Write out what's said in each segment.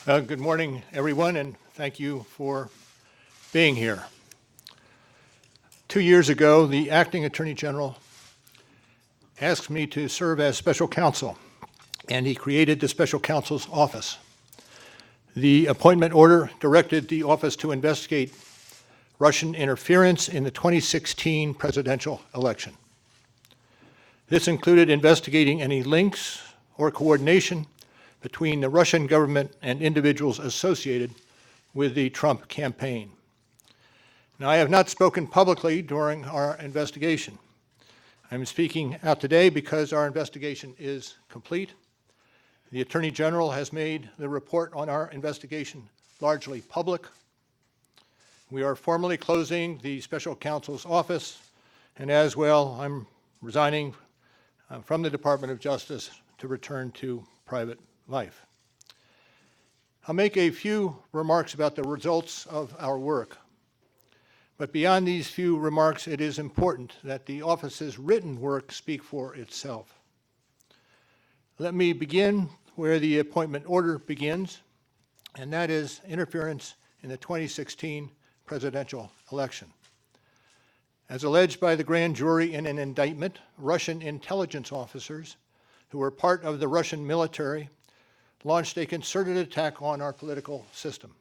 Good morning, everyone, and thank you for being here. 2 years ago, the acting Attorney General asked me to serve as special counsel, and he created the special counsel's office. The appointment order directed the office to investigate Russian interference in the 2016 presidential election. This included investigating any links or coordination between the Russian government and individuals associated with the Trump campaign. Now, I have not spoken publicly during our investigation. I'm speaking out today because our investigation is complete. The Attorney General has made the report on our investigation largely public. We are formally closing the special counsel's office, and as well, I'm resigning from the Department of Justice to return to private life. I'll make a few remarks about the results of our work. But beyond these few remarks, it is important that the office's written work speak for itself. Let me begin where the appointment order begins, and that is interference in the 2016 presidential election. As alleged by the grand jury in an indictment, Russian intelligence officers who were part of the Russian military launched a concerted attack on our political system.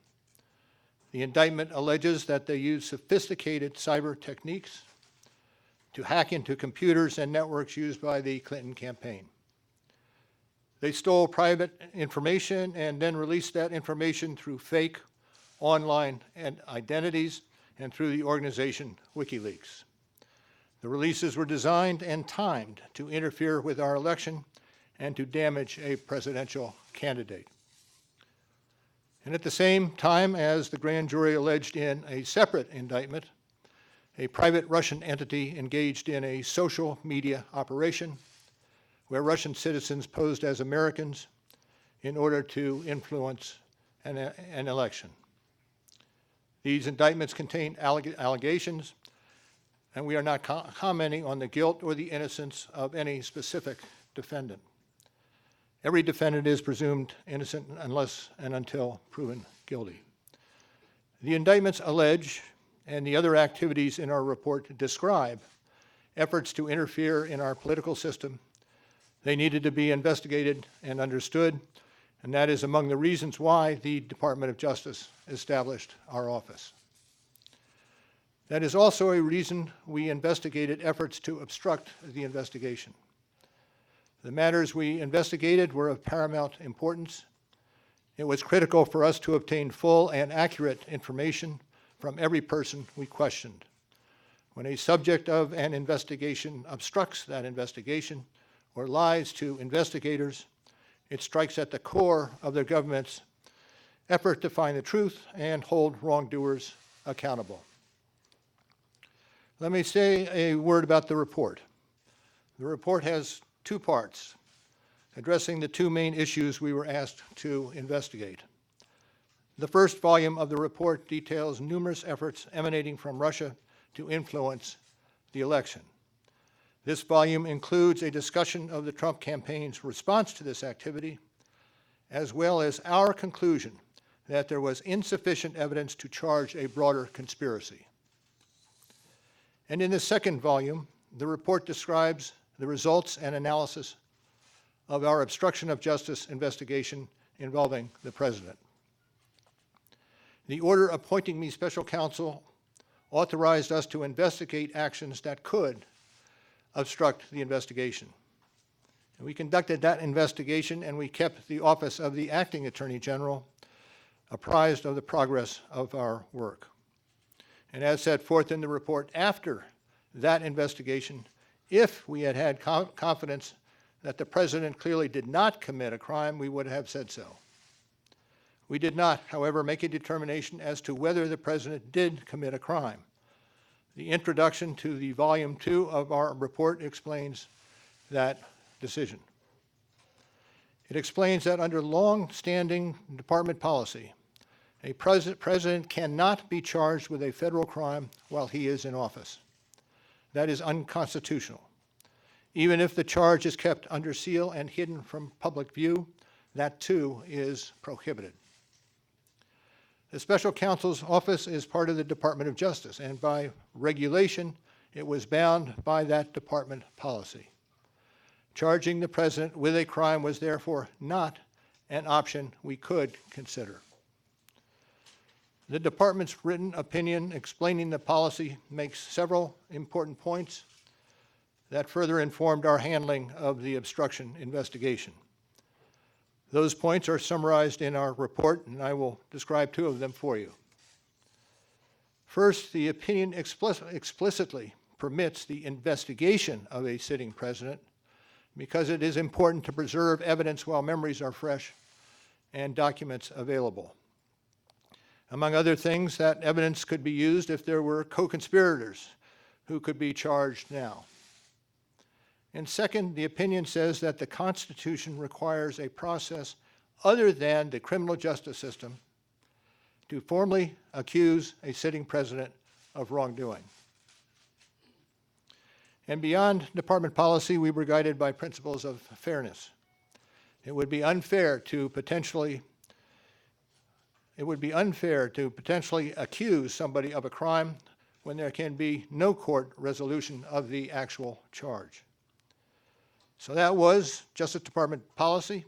The indictment alleges that they used sophisticated cyber techniques to hack into computers and networks used by the Clinton campaign. They stole private information and then released that information through fake online identities and through the organization WikiLeaks. The releases were designed and timed to interfere with our election and to damage a presidential candidate. And at the same time, as the grand jury alleged in a separate indictment, a private Russian entity engaged in a social media operation where Russian citizens posed as Americans in order to influence an election. These indictments contain allegations, and we are not commenting on the guilt or the innocence of any specific defendant. Every defendant is presumed innocent unless and until proven guilty. The indictments allege, and the other activities in our report describe, efforts to interfere in our political system. They needed to be investigated and understood, and that is among the reasons why the Department of Justice established our office. That is also a reason we investigated efforts to obstruct the investigation. The matters we investigated were of paramount importance. It was critical for us to obtain full and accurate information from every person we questioned. When a subject of an investigation obstructs that investigation or lies to investigators, it strikes at the core of the government's effort to find the truth and hold wrongdoers accountable. Let me say a word about the report. The report has two parts, addressing the two main issues we were asked to investigate. The first volume of the report details numerous efforts emanating from Russia to influence the election. This volume includes a discussion of the Trump campaign's response to this activity, as well as our conclusion that there was insufficient evidence to charge a broader conspiracy. And in the second volume, the report describes the results and analysis of our obstruction of justice investigation involving the president. The order appointing me special counsel authorized us to investigate actions that could obstruct the investigation. And we conducted that investigation, and we kept the office of the acting Attorney General apprised of the progress of our work. And as set forth in the report, after that investigation, if we had had confidence that the president clearly did not commit a crime, we would have said so. We did not, however, make a determination as to whether the president did commit a crime. The introduction to the volume 2 of our report explains that decision. It explains that under long-standing department policy, a president cannot be charged with a federal crime while he is in office. That is unconstitutional. Even if the charge is kept under seal and hidden from public view, that too is prohibited. The special counsel's office is part of the Department of Justice, and by regulation, it was bound by that department policy. Charging the president with a crime was therefore not an option we could consider. The department's written opinion explaining the policy makes several important points that further informed our handling of the obstruction investigation. Those points are summarized in our report, and I will describe two of them for you. First, the opinion explicitly permits the investigation of a sitting president because it is important to preserve evidence while memories are fresh and documents available. Among other things, that evidence could be used if there were co-conspirators who could be charged now. And second, the opinion says that the Constitution requires a process other than the criminal justice system to formally accuse a sitting president of wrongdoing. And beyond department policy, we were guided by principles of fairness. It would be unfair to potentially accuse somebody of a crime when there can be no court resolution of the actual charge. So that was Justice Department policy.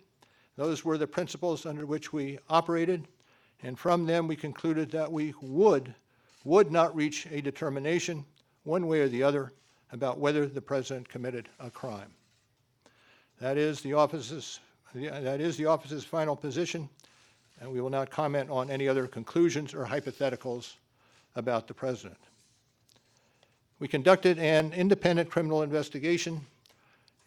Those were the principles under which we operated, and from them we concluded that we would not reach a determination one way or the other about whether the president committed a crime. That is the office's final position, and we will not comment on any other conclusions or hypotheticals about the president. We conducted an independent criminal investigation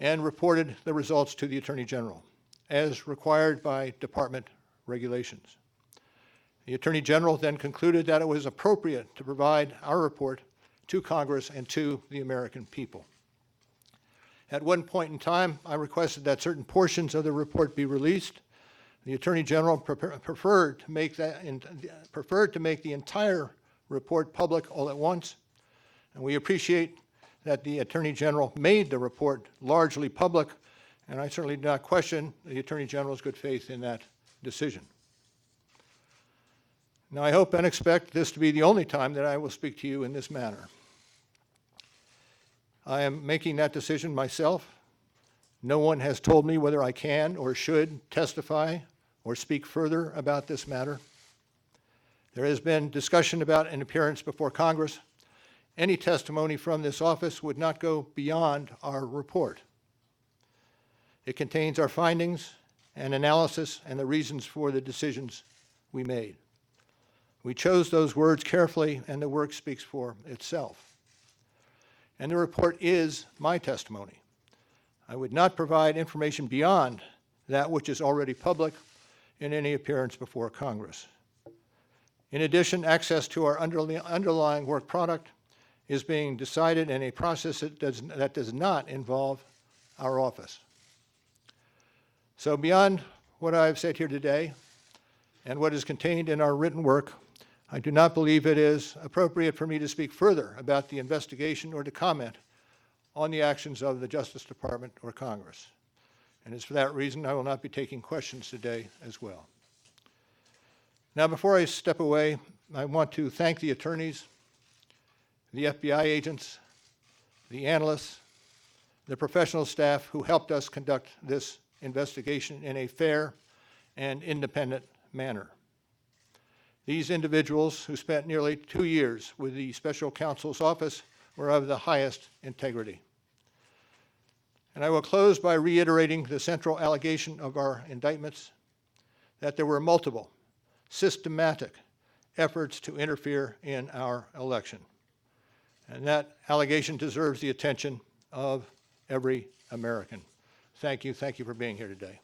and reported the results to the Attorney General, as required by department regulations. The Attorney General then concluded that it was appropriate to provide our report to Congress and to the American people. At one point in time, I requested that certain portions of the report be released. The Attorney General preferred to make the entire report public all at once, and we appreciate that the Attorney General made the report largely public, and I certainly do not question the Attorney General's good faith in that decision. Now, I hope and expect this to be the only time that I will speak to you in this manner. I am making that decision myself. No one has told me whether I can or should testify or speak further about this matter. There has been discussion about an appearance before Congress. Any testimony from this office would not go beyond our report. It contains our findings and analysis and the reasons for the decisions we made. We chose those words carefully, and the work speaks for itself. And the report is my testimony. I would not provide information beyond that which is already public in any appearance before Congress. In addition, access to our underlying work product is being decided in a process that does not involve our office. So beyond what I've said here today and what is contained in our written work, I do not believe it is appropriate for me to speak further about the investigation or to comment on the actions of the Justice Department or Congress. And it's for that reason I will not be taking questions today as well. Now, before I step away, I want to thank the attorneys, the FBI agents, the analysts, the professional staff who helped us conduct this investigation in a fair and independent manner. These individuals, who spent nearly 2 years with the special counsel's office, were of the highest integrity. And I will close by reiterating the central allegation of our indictments, that there were multiple, systematic efforts to interfere in our election. And that allegation deserves the attention of every American. Thank you for being here today.